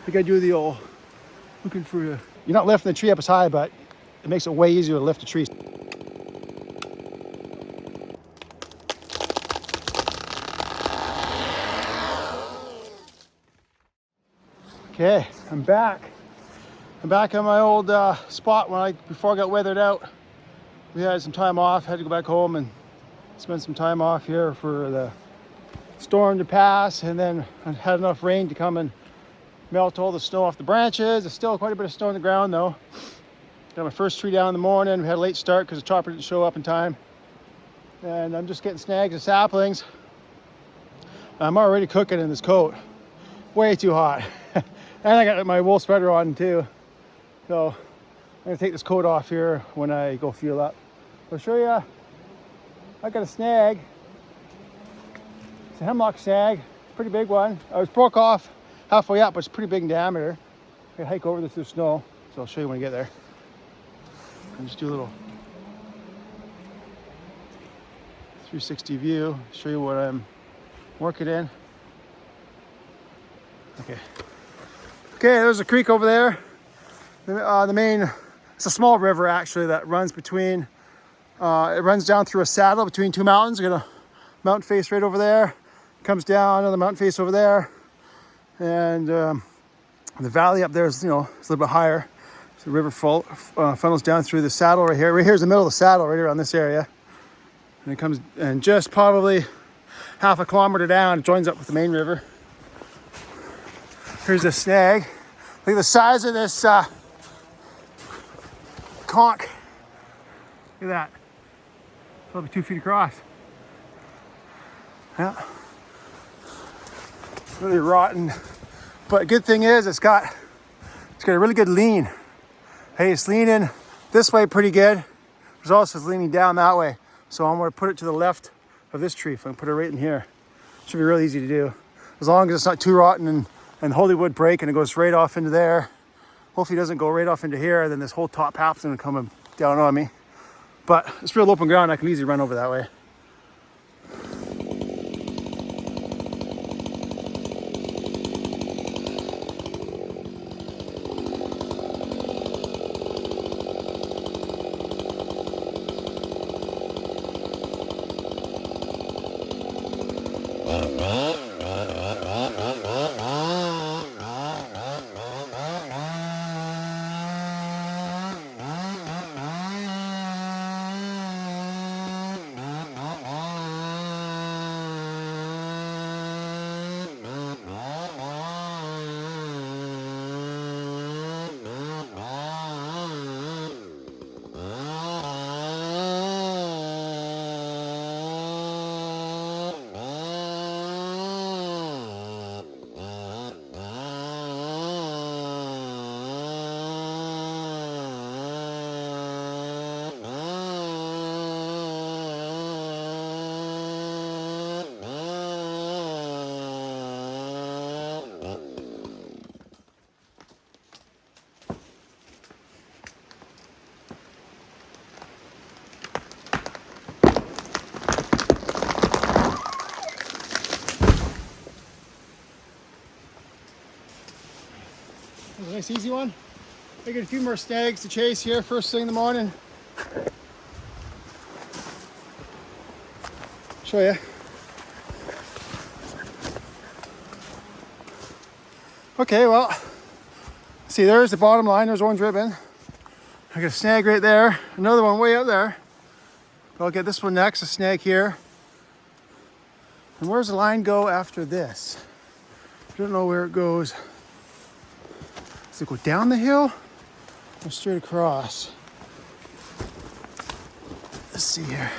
think I do the old looking for a... You're not lifting the tree up as high, but it makes it way easier to lift the tree. Okay, I'm back. I'm back on my old spot before I got weathered out. We had some time off, had to go back home and spend some time off here for the storm to pass, and then I had enough rain to come and melt all the snow off the branches. There's still quite a bit of snow on the ground though. Got my first tree down in the morning. We had a late start because the chopper didn't show up in time. And I'm just getting snags and saplings. I'm already cooking in this coat. Way too hot. And I got my wool sweater on too. So I'm gonna take this coat off here when I go fuel up. I'll show you, I got a snag. It's a hemlock snag, pretty big one. I was broke off halfway up, but it's pretty big in diameter. I can hike over this through snow, so I'll show you when I get there. I'll just do a little 360 view, show you what I'm working in. Okay, there's a creek over there. The main, it's a small river actually that runs between, it runs down through a saddle between two mountains. You got a mountain face right over there, comes down another mountain face over there, and the valley up there is, it's a little bit higher. So the river funnels down through the saddle right here. Right here's the middle of the saddle, right around this area, and it comes, and just probably half a kilometer down, it joins up with the main river. Here's the snag. Look at the size of this conch. Look at that. Probably 2 feet across. Yeah. Really rotten. But good thing is it's got a really good lean. Hey, it's leaning this way pretty good. There's also leaning down that way. So I'm gonna put it to the left of this tree. If I can put it right in here. Should be really easy to do. As long as it's not too rotten and holy wood break and it goes right off into there. Hopefully it doesn't go right off into here, then this whole top half's gonna come down on me. But it's real open ground, I can easily run over that way. That was a nice easy one. I get a few more snags to chase here first thing in the morning. Show you. Okay, well, see, there's the bottom line. There's orange ribbon. I got a snag right there. Another one way out there. But I'll get this one next, a snag here. And where's the line go after this? I don't know where it goes. Does it go down the hill or straight across? Let's see here.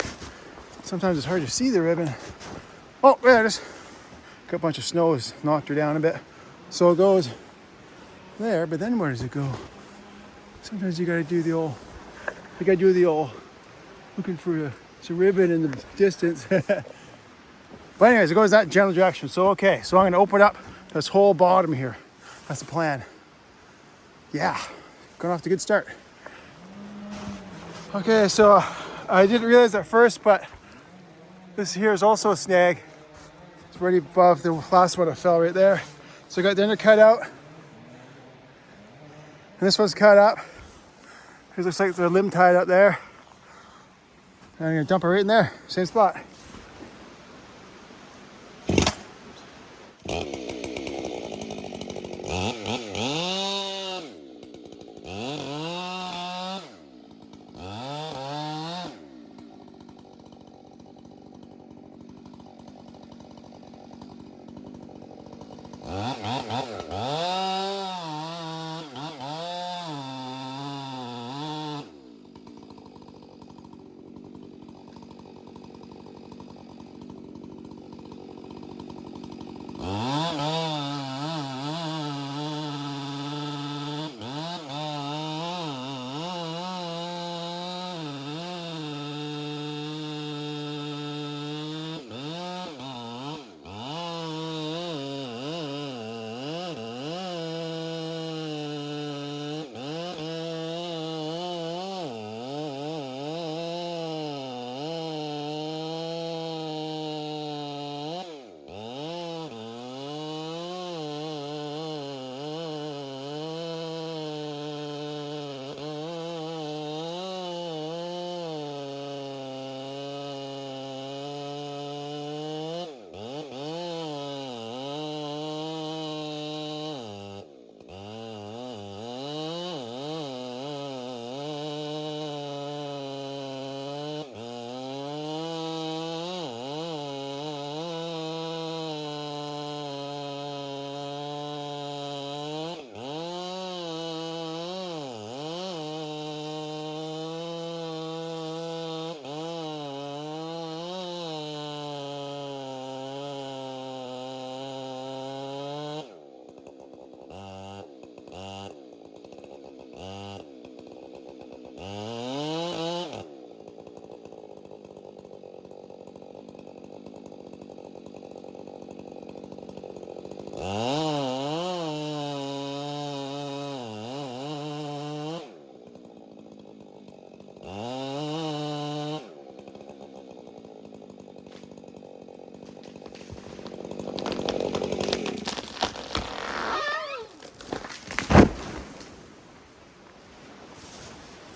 Sometimes it's hard to see the ribbon. Oh, there it is. Got a bunch of snow has knocked her down a bit. So it goes there, but then where does it go? Sometimes you gotta do the old, looking for a ribbon in the distance. But anyways, it goes that general direction. So okay, so I'm gonna open up this whole bottom here. That's the plan. Yeah, going off to a good start. Okay, so I didn't realize at first, but this here is also a snag. It's right above the last one that fell right there. So I got the undercut out. this one's cut up. It looks like there's a limb tied up there. And I'm gonna dump it right in there, same spot.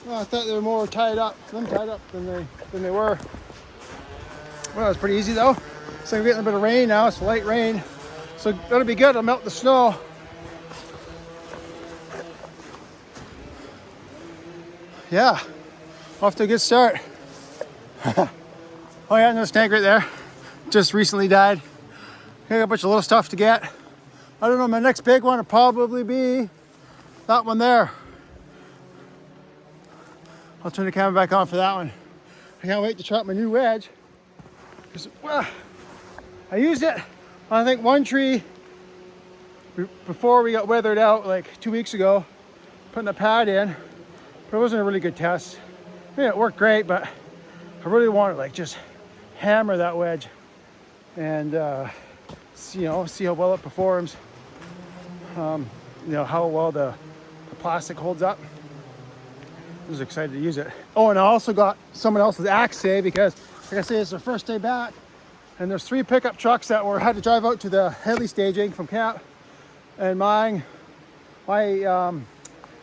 Well, I thought they were more tied up than they were. Well, it's pretty easy though. So we're getting a bit of rain now. It's light rain, so that'll be good. It'll melt the snow. Yeah, off to a good start. Oh yeah, another snag right there. Just recently died. I got a bunch of little stuff to get. I don't know, my next big one will probably be that one there. I'll turn the camera back on for that one. I can't wait to try out my new wedge. Well, I used it on I think one tree before we got weathered out like 2 weeks ago, putting the pad in, but it wasn't a really good test. I mean, it worked great, but I really want to like just hammer that wedge and see how well it performs. How well the plastic holds up. I was excited to use it. Oh, and I also got someone else's axe today because, like I say, it's their first day back. And there's 3 pickup trucks that had to drive out to the heli staging from camp. And my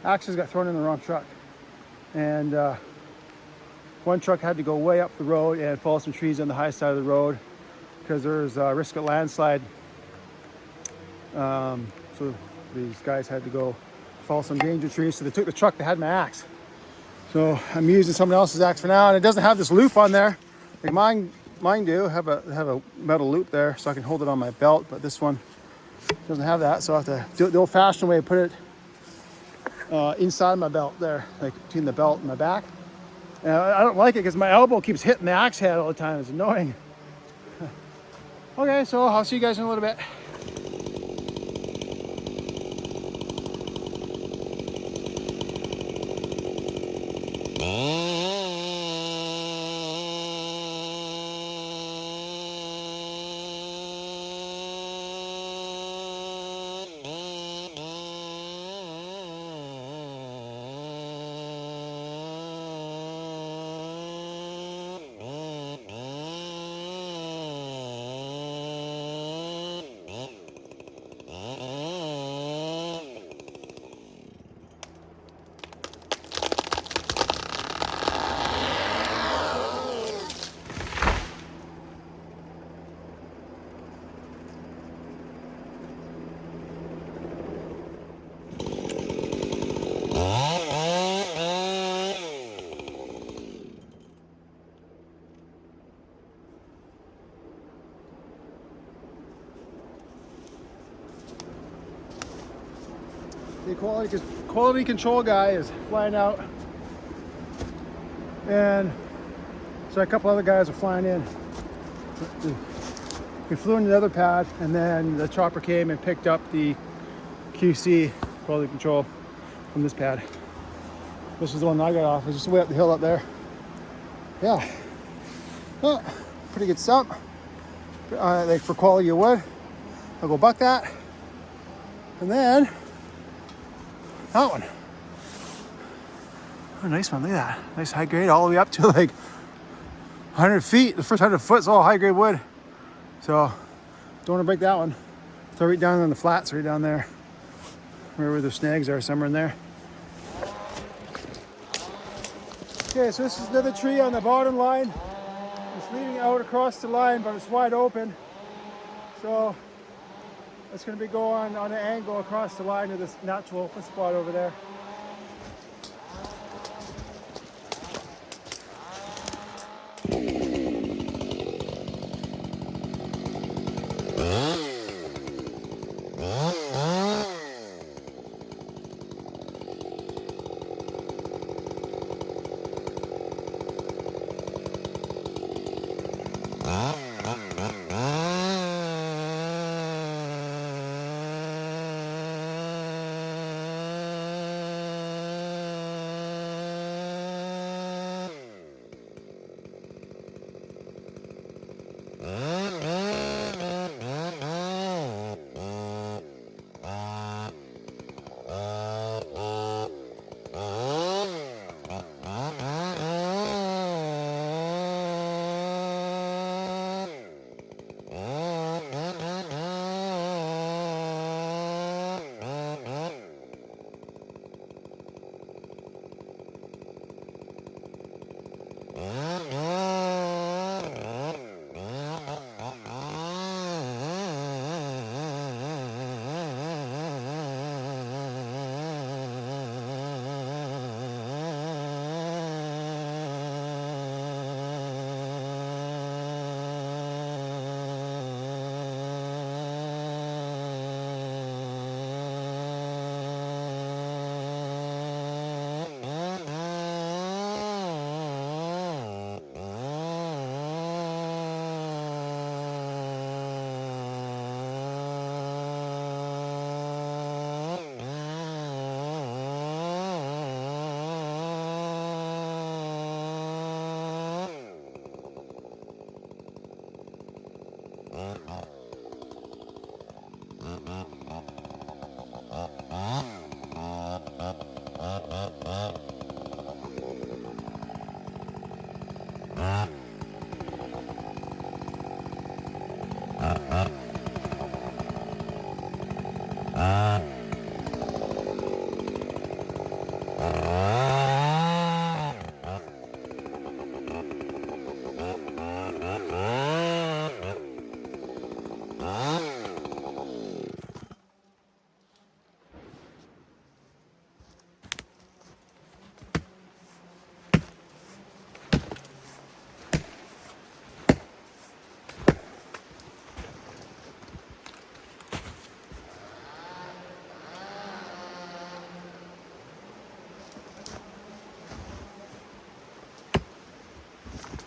axes got thrown in the wrong truck. And one truck had to go way up the road and follow some trees on the high side of the road because there's a risk of landslide. So these guys had to go follow some danger trees. So they took the truck that had my axe. So I'm using someone else's axe for now, and it doesn't have this loop on there. Like mine do have a metal loop there, so I can hold it on my belt. But this one doesn't have that, so I have to do it the old-fashioned way. Put it inside my belt there, like between the belt and my back. And I don't like it because my elbow keeps hitting the axe head all the time. It's annoying. Okay, so I'll see you guys in a little bit. the quality control guy is flying out, and so a couple other guys are flying in. We flew into the other pad, and then the chopper came and picked up the QC quality control from this pad. This is the one I got off. It's just way up the hill up there. Yeah, well, pretty good stump. Like for quality of wood, I'll go buck that, and then that one. Oh, nice one. Look at that. Nice high grade all the way up to like 100 feet. The first 100 foot is all high grade wood. So don't want to break that one. Throw right down on the flats, right down there, where the snags are, somewhere in there. Okay, so this is another tree on the bottom line. It's leading out across the line, but it's wide open. So it's going to be going on an angle across the line to this natural open spot over there.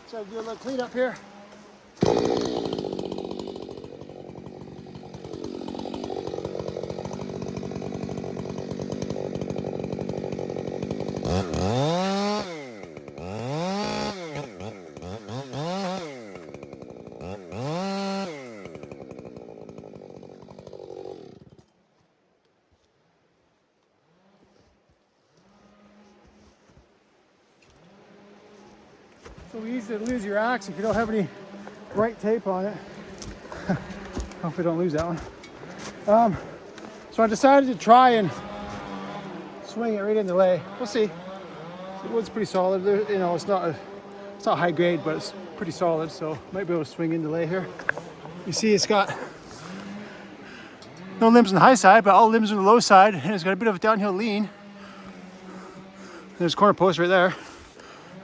So do a little cleanup here. So easy to lose your axe if you don't have any bright tape on it. Hopefully don't lose that one. So I decided to try and swing it right in the lay. We'll see. The wood's pretty solid. You know, it's not high grade, but it's pretty solid. So might be able to swing in the lay here. You see, it's got no limbs on the high side, but all limbs on the low side, and it's got a bit of a downhill lean. There's a corner post right there.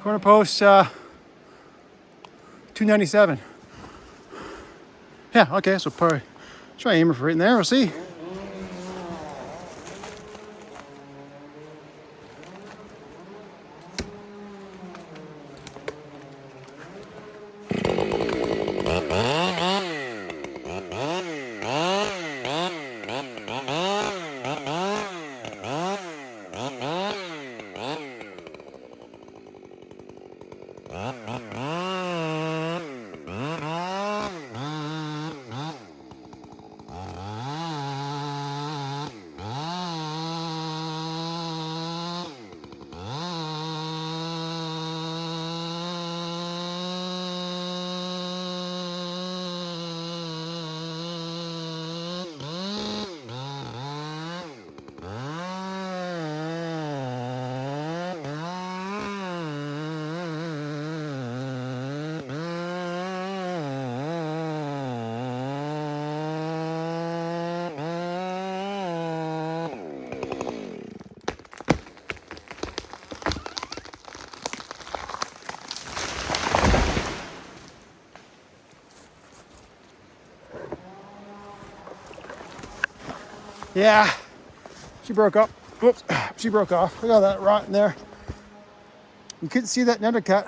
Corner post 297. Yeah, okay, so probably try aiming for right in there, we'll see. Yeah, she broke up. Whoops, she broke off. Look at all that rot in there. You couldn't see that undercut.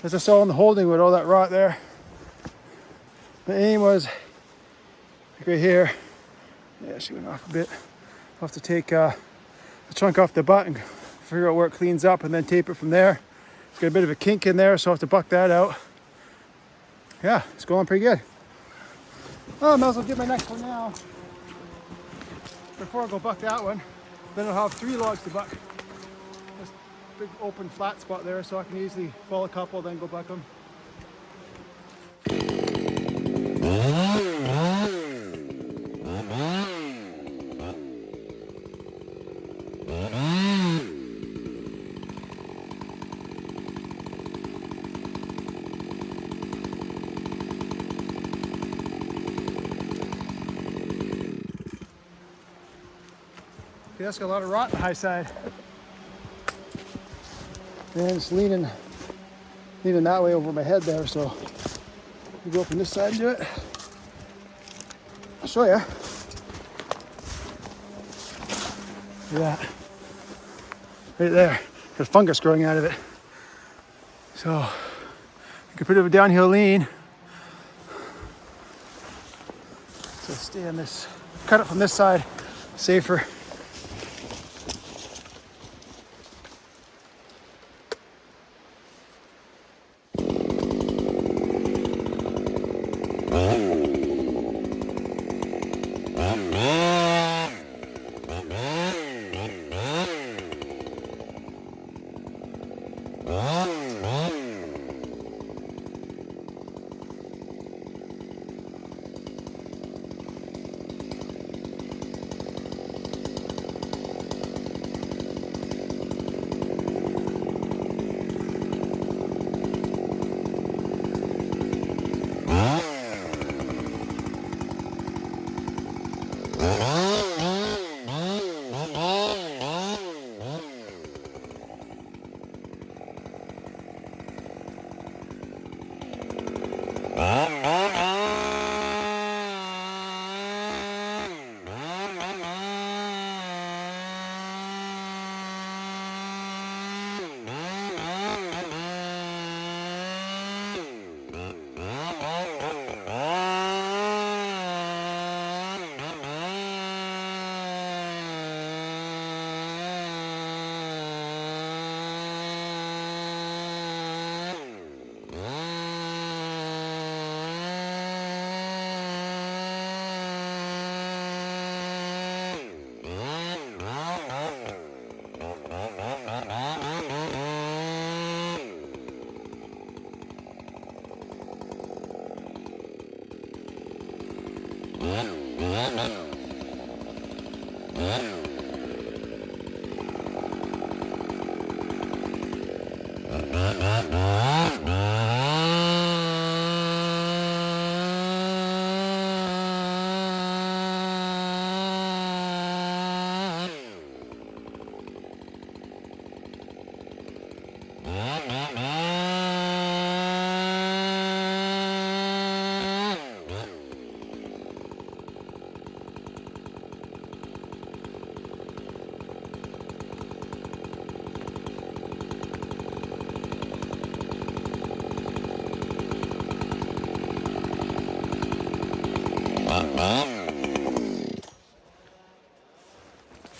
As I saw in the holding with all that rot there. The aim was like right here. Yeah, she went off a bit. I'll have to take the chunk off the butt and figure out where it cleans up and then tape it from there. It's got a bit of a kink in there, so I'll have to buck that out. Yeah, it's going pretty good. Oh, I might as well get my next one now. Before I go buck that one, then I'll have 3 logs to buck. This big open flat spot there, so I can easily fall a couple, then go buck them. Okay, that's got a lot of rot on the high side. And it's leaning that way over my head there, so we go from this side and do it. I'll show you. Look at that. Right there. Got fungus growing out of it. So you can put it a downhill lean. So stay on this, cut it from this side, safer.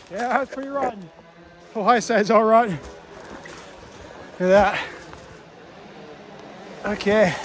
Yeah, that's pretty rotten. Oh, high side's all rotten. Look at that. Okay.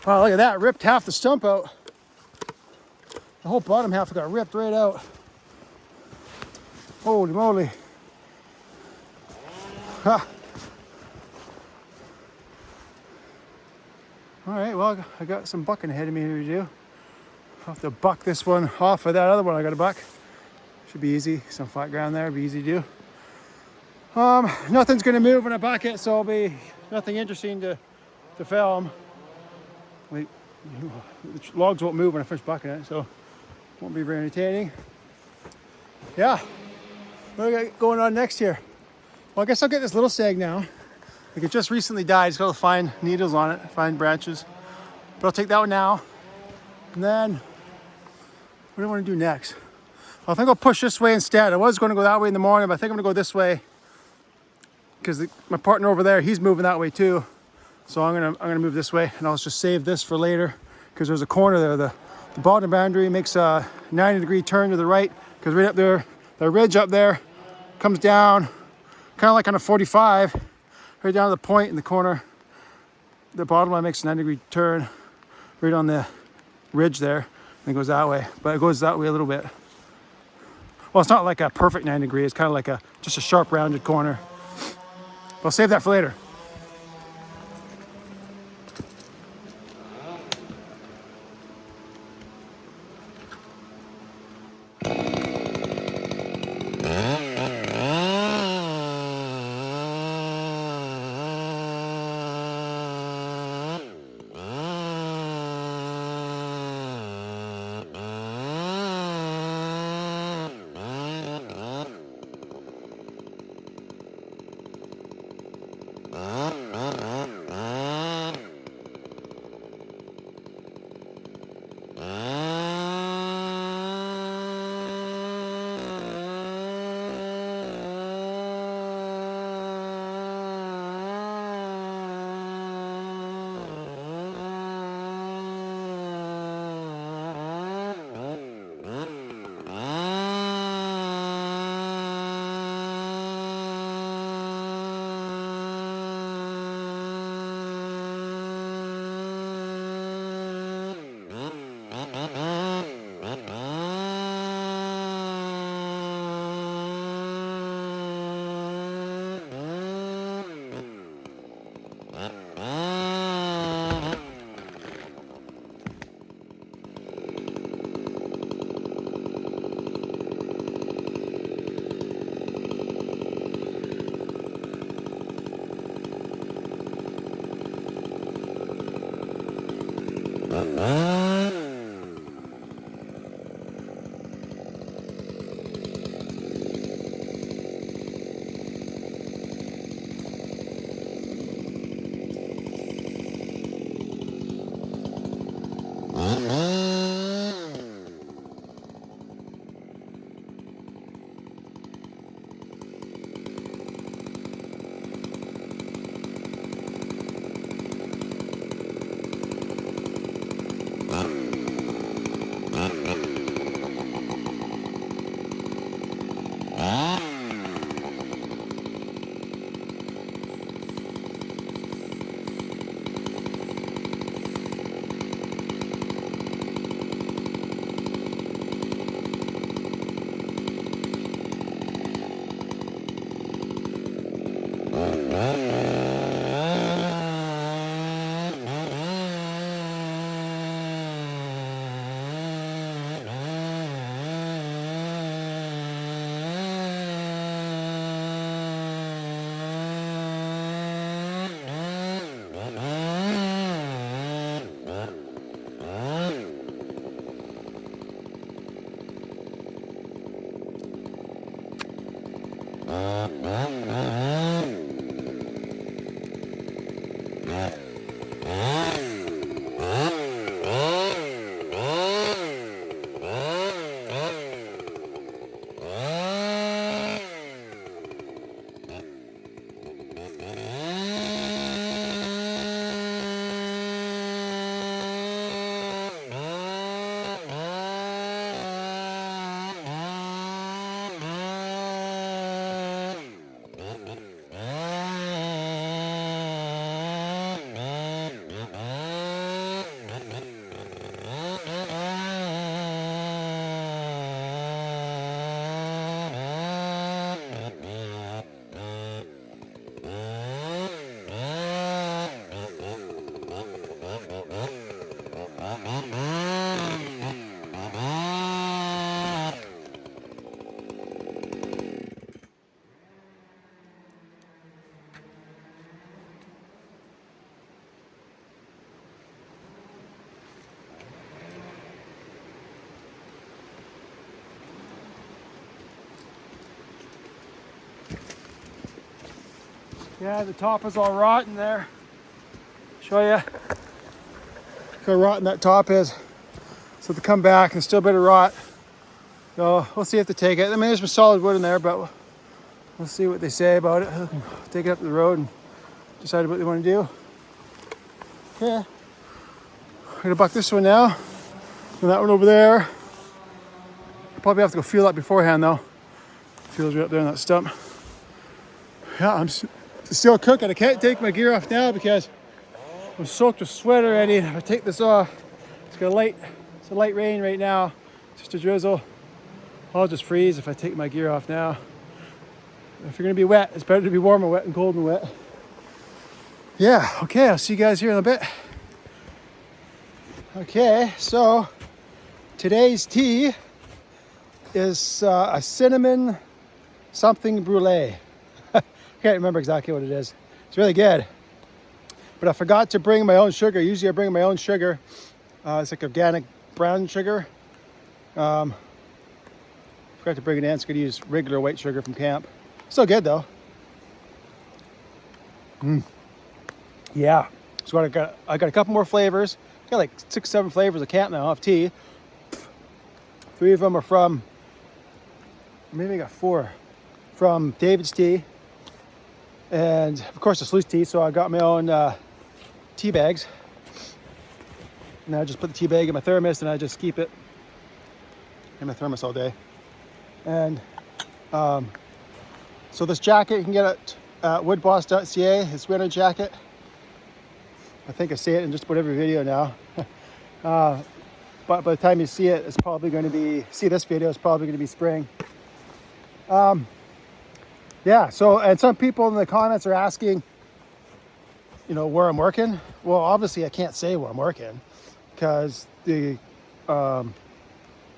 Wow, look at that, ripped half the stump out. The whole bottom half got ripped right out. Holy moly. Ha. All right, well, I got some bucking ahead of me here to do. I'll have to buck this one off of that other one I got to buck. Should be easy, some flat ground there, be easy to do. Nothing's gonna move when I buck it, so it'll be nothing interesting to film. Wait, the logs won't move when I finish bucking it, so it won't be very entertaining. Yeah, what do we got going on next here? Well, I guess I'll get this little snag now. Like it just recently died, it's got to find needles on it, find branches. But I'll take that one now. And then, what do I want to do next? I think I'll push this way instead. I was going to go that way in the morning, but I think I'm going to go this way because my partner over there, he's moving that way too. So I'm gonna move this way, and I'll just save this for later because there's a corner there. The bottom boundary makes a 90-degree turn to the right because right up there, the ridge up there comes down kind of like on a 45, right down to the point in the corner. The bottom line makes a 90-degree turn right on the ridge there, and it goes that way. But it goes that way a little bit. Well, it's not like a perfect 90 degree. It's kind of like just a sharp rounded corner. But I'll save that for later. Yeah, the top is all rotten there. Show you how rotten that top is. So to come back and still a bit of rot. So we'll see if they take it. I mean, there's some solid wood in there, but we'll see what they say about it. Take it up the road and decide what they want to do. Okay. I'm gonna buck this one now. And that one over there. I'll probably have to go feel that beforehand though. Feels right up there on that stump. Yeah, I'm still cooking. I can't take my gear off now because I'm soaked with sweat already. If I take this off, it's a light rain right now. Just a drizzle. I'll just freeze if I take my gear off now. If you're gonna be wet, it's better to be warm and wet and cold and wet. Yeah, okay, I'll see you guys here in a bit. Okay, so today's tea is a cinnamon something brulee. I can't remember exactly what it is. It's really good. But I forgot to bring my own sugar. Usually I bring my own sugar. It's like organic brown sugar. Forgot to bring it in. It's going to use regular white sugar from camp. Still good though. Yeah. So I got a couple more flavors. I got like 6-7 flavors of camp now of tea. 3 of them are from, maybe I got 4 from David's Tea. And of course it's loose tea, so I got my own tea bags. And I just put the tea bag in my thermos and I just keep it in my thermos all day. And so this jacket you can get at woodboss.ca. It's winter jacket. I think I say it in just about every video now. But by the time you see it, it's probably going to be, see this video, it's probably going to be spring. Yeah, so, and some people in the comments are asking, you know, where I'm working. Well, obviously I can't say where I'm working because the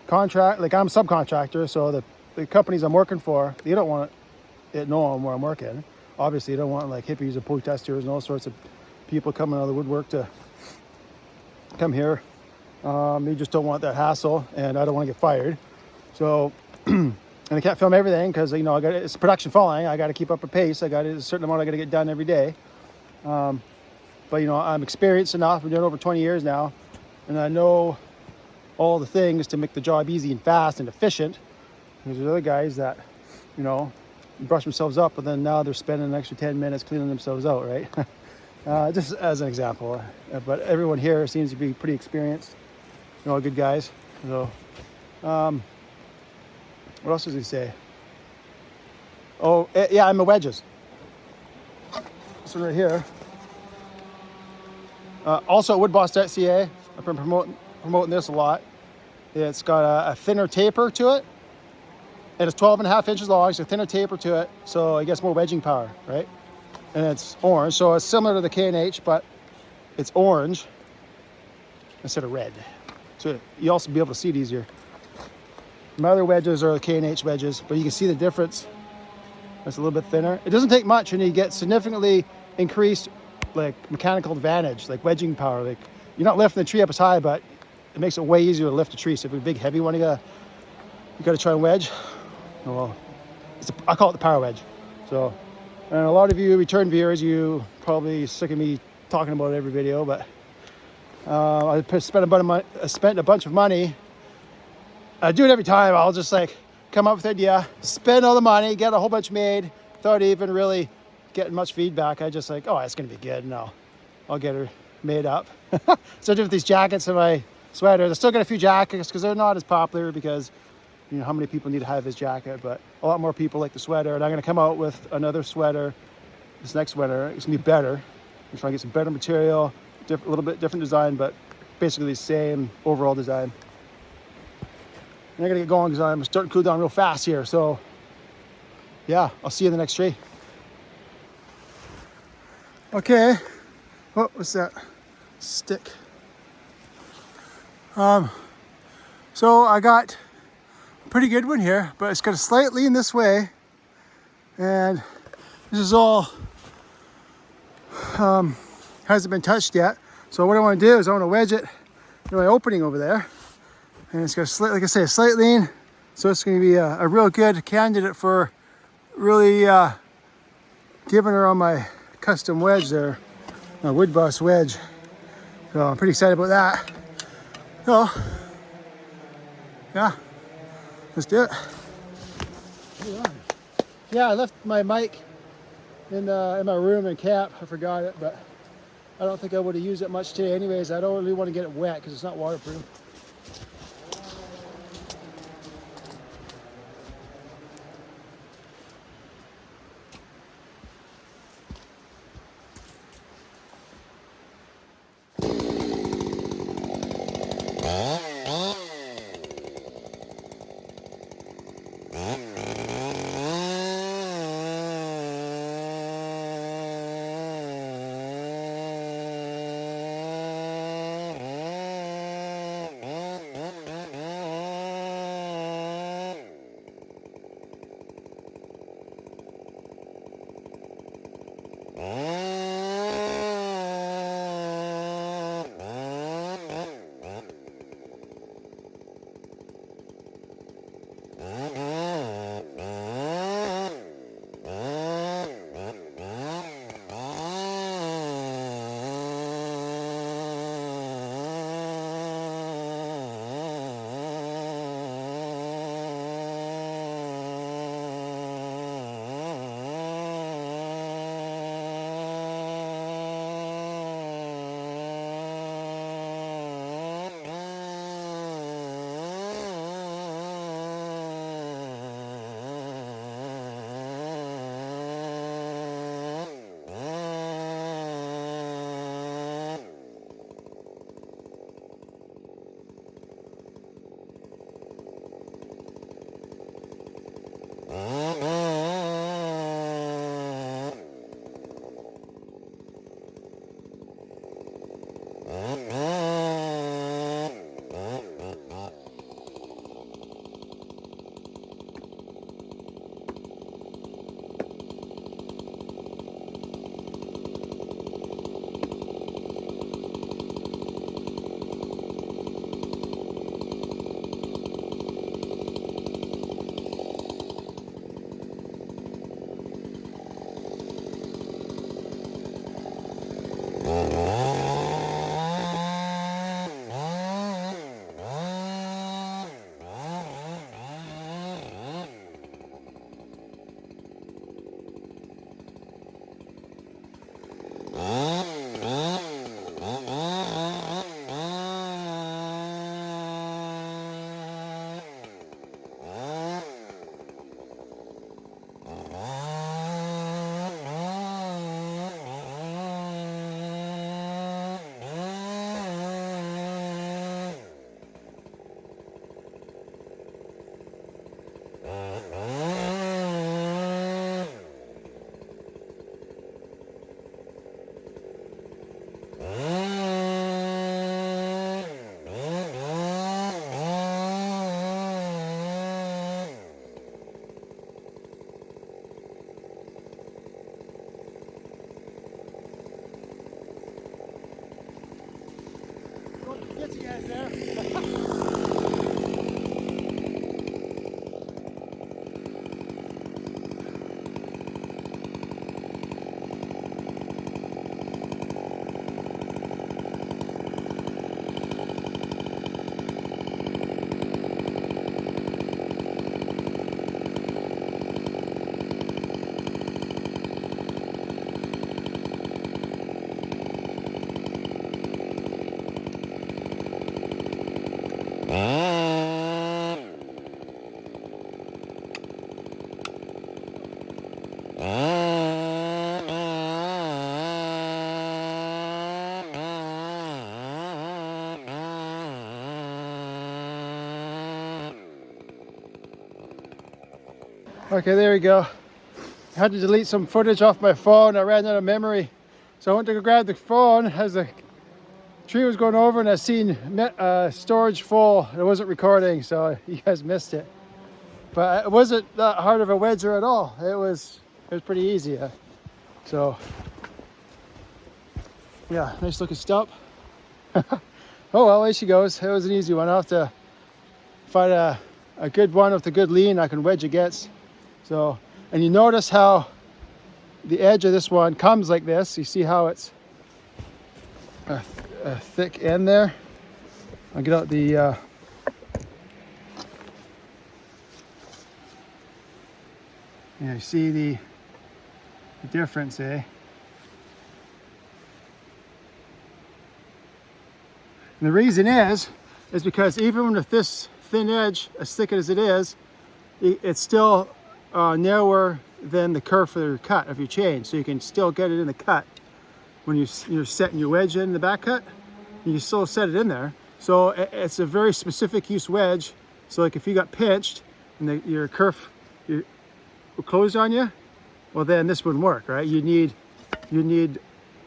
contract, like I'm a subcontractor, so the companies I'm working for, they don't want it known where I'm working. Obviously, they don't want like hippies and protesters and all sorts of people coming out of the woodwork to come here. They just don't want that hassle, and I don't want to get fired. So, and I can't film everything because, you know, it's production following. I got to keep up a pace. I got a certain amount I got to get done every day. But, you know, I'm experienced enough. I'm doing over 20 years now, and I know all the things to make the job easy and fast and efficient. Because there's other guys that, you know, brush themselves up, but then now they're spending an extra 10 minutes cleaning themselves out, right? Just as an example. But everyone here seems to be pretty experienced. You know, good guys. So, what else does he say? Oh, yeah, I'm a wedges. This one right here. Also at woodboss.ca. I've been promoting this a lot. It's got a thinner taper to it. And it's 12.5 inches long, so a thinner taper to it. So it gets more wedging power, right? And it's orange. So it's similar to the K&H, but it's orange instead of red. So you also be able to see it easier. My other wedges are the K&H wedges, but you can see the difference. It's a little bit thinner. It doesn't take much, and you get significantly increased like mechanical advantage, like wedging power. Like you're not lifting the tree up as high, but it makes it way easier to lift a tree. So if you're a big heavy one, you gotta try and wedge. Well, I call it the PowerWedge. So, and a lot of you return viewers, you probably sick of me talking about it every video, but I spent a bunch of money. I do it every time. I'll just like come up with an idea, spend all the money, get a whole bunch made without even really getting much feedback. I just like, oh, it's gonna be good. No, I'll get her made up. So I do with these jackets and my sweaters. I still got a few jackets because they're not as popular because, you know, how many people need to have this jacket, but a lot more people like the sweater. And I'm going to come out with another sweater this next winter. It's going to be better. I'm trying to get some better material, a little bit different design, but basically the same overall design. And I got to get going because I'm starting to cool down real fast here. So yeah, I'll see you in the next tree. Okay. Oh, what's that? Stick. So I got pretty good one here, but it's got a slight lean this way, and this is all hasn't been touched yet. So what I want to do is I want to wedge it in my opening over there, and it's got a slight, like I say, a slight lean, so it's going to be a real good candidate for really giving her on my custom wedge there, my wood bus wedge. So I'm pretty excited about that. So yeah, let's do it. Yeah, I left my mic in my room in camp. I forgot it, but I don't think I would have used it much today anyways. I don't really want to get it wet because it's not waterproof. Get you guys there. Okay, there we go. I had to delete some footage off my phone. I ran out of memory. So I went to go grab the phone as the tree was going over and I seen storage full. It wasn't recording, so you guys missed it. But it wasn't that hard of a wedger at all. It was pretty easy. So yeah, nice looking stump. Oh well, there she goes. It was an easy one. I'll have to find a good one with a good lean I can wedge against. So, and you notice how the edge of this one comes like this. You see how it's a thick end there? I'll get out the yeah, you see the difference, eh? And the reason is because even with this thin edge, as thick as it is, it's still narrower than the kerf of your cut of your chain. So you can still get it in the cut when you're setting your wedge in the back cut. You can still set it in there. So it's a very specific use wedge. So like if you got pinched and your kerf closed on you, well then this wouldn't work, right? You need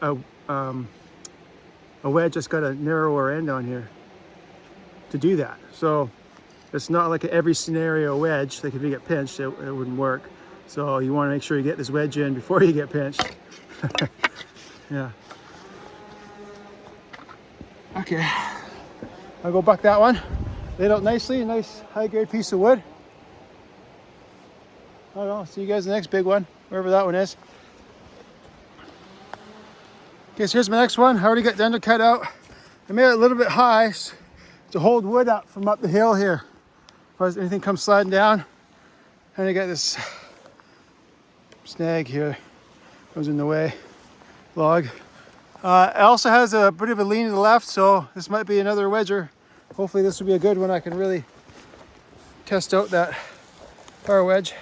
a wedge that's got a narrower end on here to do that. So it's not like every scenario wedge, like if you get pinched, it wouldn't work. So you want to make sure you get this wedge in before you get pinched. Yeah. Okay, I'll go buck that one. Laid out nicely, a nice high grade piece of wood. I don't know, see you guys in the next big one, wherever that one is. Okay, so here's my next one. I already got the undercut out. I made it a little bit high to hold wood up from up the hill here. If anything comes sliding down. And I got this snag here, goes in the way, log. It also has a bit of a lean to the left, so this might be another wedger. Hopefully this will be a good one. I can really test out that PowerWedge.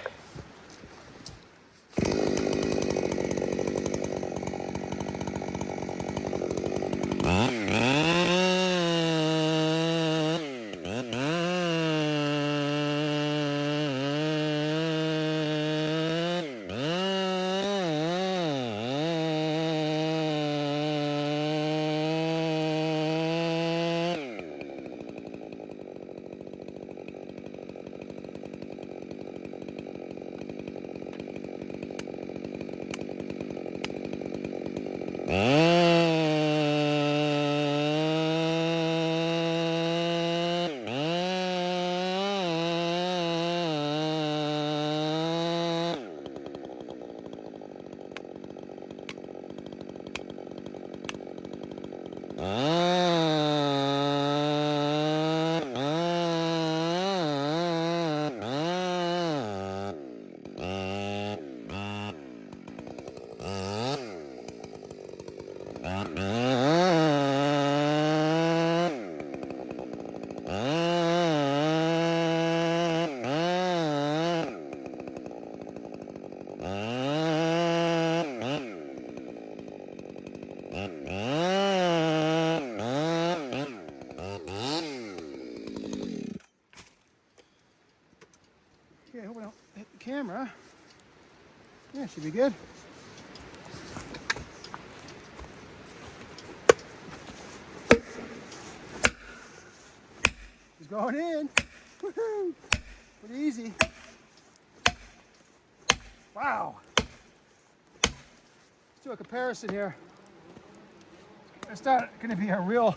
Okay, I hope I don't hit the camera. Yeah, should be good. He's going in. Woohoo! Pretty easy. Wow. Let's do a comparison here. It's not going to be a real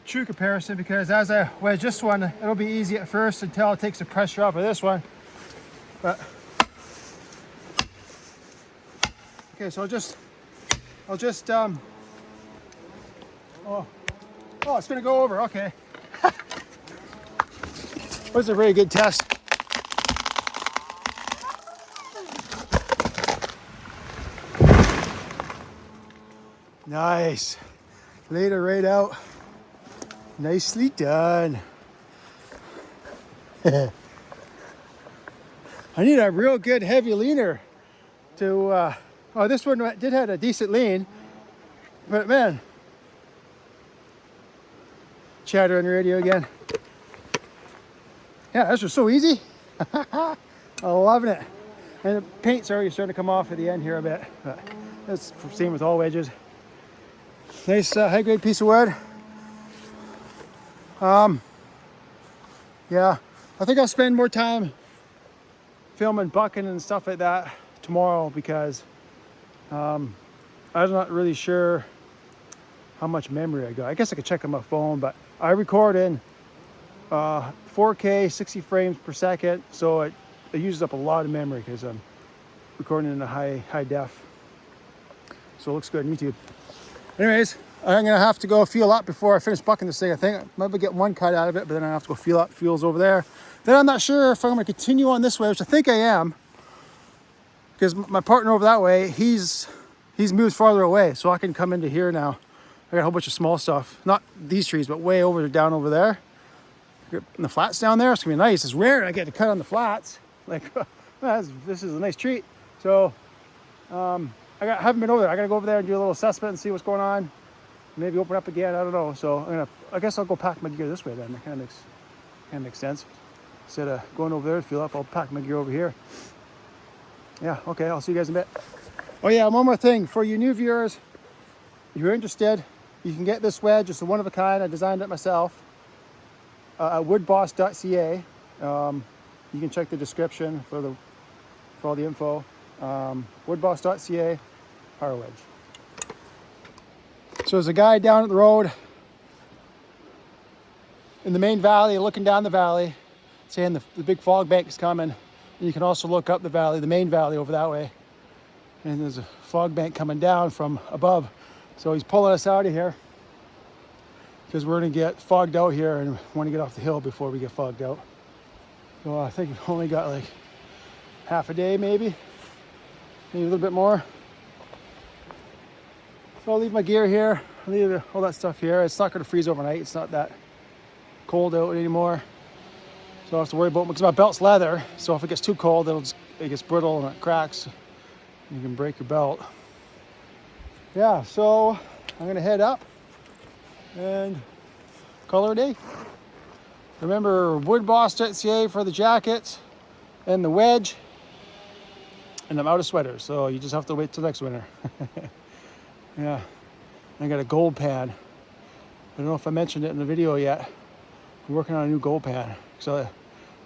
true comparison because as I wedge this one, it'll be easy at first until it takes the pressure off of this one. But okay, so I'll just oh, it's gonna go over. Okay. Was a very good test. Nice. Laid it right out. Nicely done. I need a real good heavy leaner to, oh, this one did have a decent lean, but man, chatter on the radio again. Yeah, this was so easy. I'm loving it. And the paint's already starting to come off at the end here a bit, but that's the same with all wedges. Nice high grade piece of wood. Yeah, I think I'll spend more time filming bucking and stuff like that tomorrow because I'm not really sure how much memory I got. I guess I could check on my phone, but I record in 4K 60 frames per second, so it uses up a lot of memory because I'm recording in a high def. so it looks good on YouTube. Anyways, I'm gonna have to go fuel up before I finish bucking this thing. I think I might get one cut out of it, but then I have to go fuel up. Fuel's over there. Then I'm not sure if I'm gonna continue on this way, which I think I am, because my partner over that way, he's moved farther away, so I can come into here now. I got a whole bunch of small stuff, not these trees, but way over down over there. In the flats down there, it's gonna be nice. It's rare I get to cut on the flats. Like, this is a nice treat. So, I haven't been over there. I gotta go over there and do a little assessment and see what's going on. Maybe open up again. I don't know. So I guess I'll go pack my gear this way then. That kind of makes sense. Instead of going over there to fuel up, I'll pack my gear over here. Yeah. Okay. I'll see you guys in a bit. Oh yeah, one more thing for you new viewers. If you're interested, you can get this wedge. It's a one of a kind. I designed it myself. At woodboss.ca. You can check the description for all the info. Woodboss.ca, PowerWedge. So there's a guy down at the road in the main valley, looking down the valley, saying the big fog bank is coming. And you can also look up the valley, the main valley over that way. And there's a fog bank coming down from above. So he's pulling us out of here because we're gonna get fogged out here and want to get off the hill before we get fogged out. So I think we've only got like half a day, maybe a little bit more. So I'll leave my gear here, I'll leave all that stuff here. It's not gonna freeze overnight. It's not that cold out anymore. So I don't have to worry about it because my belt's leather. So if it gets too cold, it gets brittle and it cracks. You can break your belt. Yeah, so I'm gonna head up and call her a day. Remember woodboss.ca for the jackets and the wedge. And I'm out of sweaters, so you just have to wait till next winter. Yeah, I got a gold pan. I don't know if I mentioned it in the video yet. I'm working on a new gold pan. So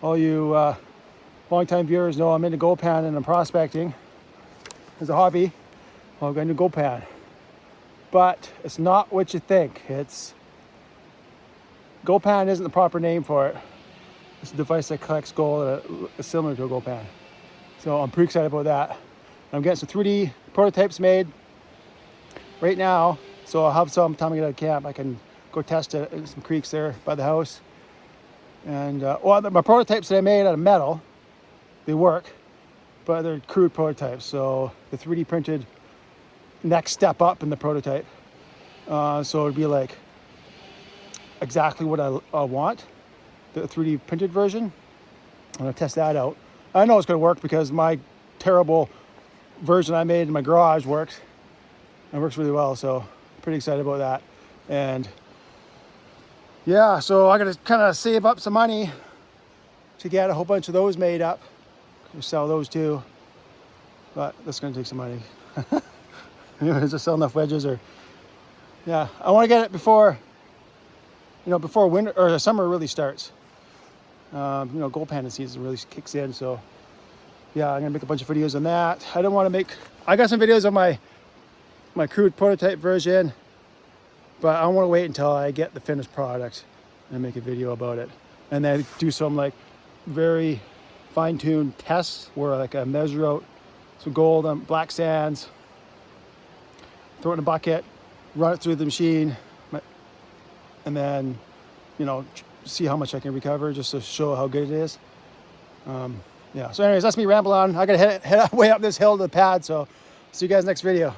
all you long-time viewers know I'm into gold pan and I'm prospecting as a hobby. Well, I've got a new gold pan. But it's not what you think. Gold pan isn't the proper name for it. It's a device that collects gold that is similar to a gold pan. So I'm pretty excited about that. I'm getting some 3D prototypes made right now. So I'll have some time I get out of camp. I can go test it in some creeks there by the house. And my prototypes that I made out of metal, they work, but they're crude prototypes. So the 3D printed next step up in the prototype. So it'd be like exactly what I want, the 3D printed version. I'm gonna test that out. I know it's gonna work because my terrible version I made in my garage works. It works really well, so pretty excited about that. And yeah, so I gotta kind of save up some money to get a whole bunch of those made up. Sell those too, but that's gonna take some money. Anyways, just sell enough wedges, or yeah, I want to get it before winter or the summer really starts. Gold panning season really kicks in, so yeah, I'm gonna make a bunch of videos on that. I got some videos of my crude prototype version, but I want to wait until I get the finished product and make a video about it, and then do some like very fine-tuned tests where like I measure out some gold and black sands, throw it in a bucket, run it through the machine, and then see how much I can recover, just to show how good it is. Yeah, so anyways, that's me rambling on. I gotta head way up this hill to the pad, so see you guys next video.